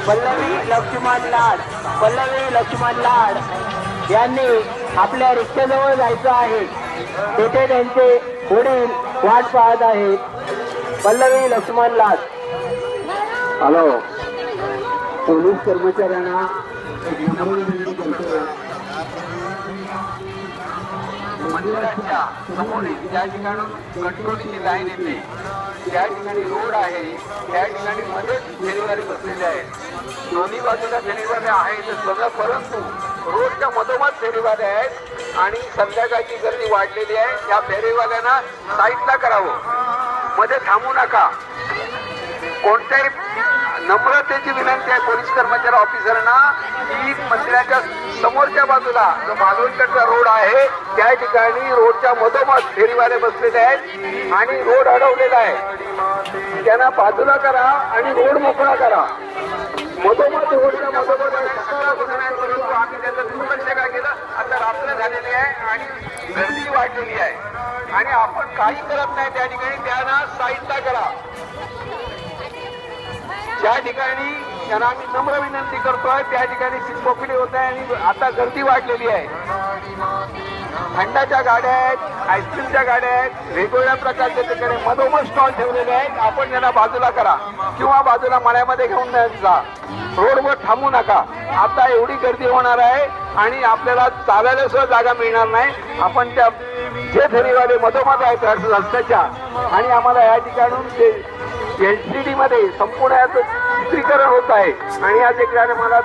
पल्लवी लक्ष्मण लाड यांनी आपल्या रिक्षेजवळ जायचं आहे. तेथे त्यांचे वडील वाट पाहत आहेत. पल्लवी लक्ष्मण लाड. हॅलो, पोलीस कर्मचाऱ्यांना मंदिराच्या समोर ज्या ठिकाणी कंट्रोलची लाईन येते त्या ठिकाणी रोड आहे, त्या ठिकाणी मध्येच फेरीवाले बसलेले आहेत. दोन्ही बाजूला फेरीवाले आहेत सगळं, परंतु रोडच्या मधोमध फेरीवाले आहेत आणि संध्याकाळची गर्दी वाढलेली आहे. या फेरीवाल्यांना साईडला करावं, मध्ये थांबू नका. कोणत्याही नम्रतेची विनंती आहे पोलीस कर्मचारी ऑफिसरांना की मंदिराच्या समोरच्या बाजूला जो मालवणकडचा रोड आहे त्या ठिकाणी रोडच्या मधोमध फेरीवाले बसलेले आहेत आणि रोड अडवलेला आहे. त्यांना बाजूला करा आणि रोड मोकळा करा. मधोमध रोडच्या मधोमध आम्ही त्याचं दुर्लक्ष काय केलं. आता रात्र झालेली आहे आणि गर्दी वाढलेली आहे आणि आपण काही करत नाही. त्या ठिकाणी त्यांना साईडला करा. ज्या ठिकाणी त्यांना आम्ही नम्र विनंती करतोय त्या ठिकाणी चिचपोकडी होत आहे आणि आता गर्दी वाढलेली आहे. थंडाच्या गाड्या आहेत, आईस्क्रीमच्या गाड्या आहेत, वेगवेगळ्या प्रकारचे ठिकाणी मधोमध स्टॉल ठेवलेले आहेत. आपण त्यांना बाजूला करा किंवा बाजूला मळ्यामध्ये घेऊन जा. रोडवर थांबू नका. आता एवढी गर्दी होणार आहे आणि आपल्याला चालायला सुद्धा जागा मिळणार नाही. आपण त्या जे फेरीवाले मधोमध आहेत रस्त्याच्या आणि आम्हाला या ठिकाणून ते LCD मध्ये संपूर्ण याचं चित्रीकरण होत आहे आणि या ठिकाणी मला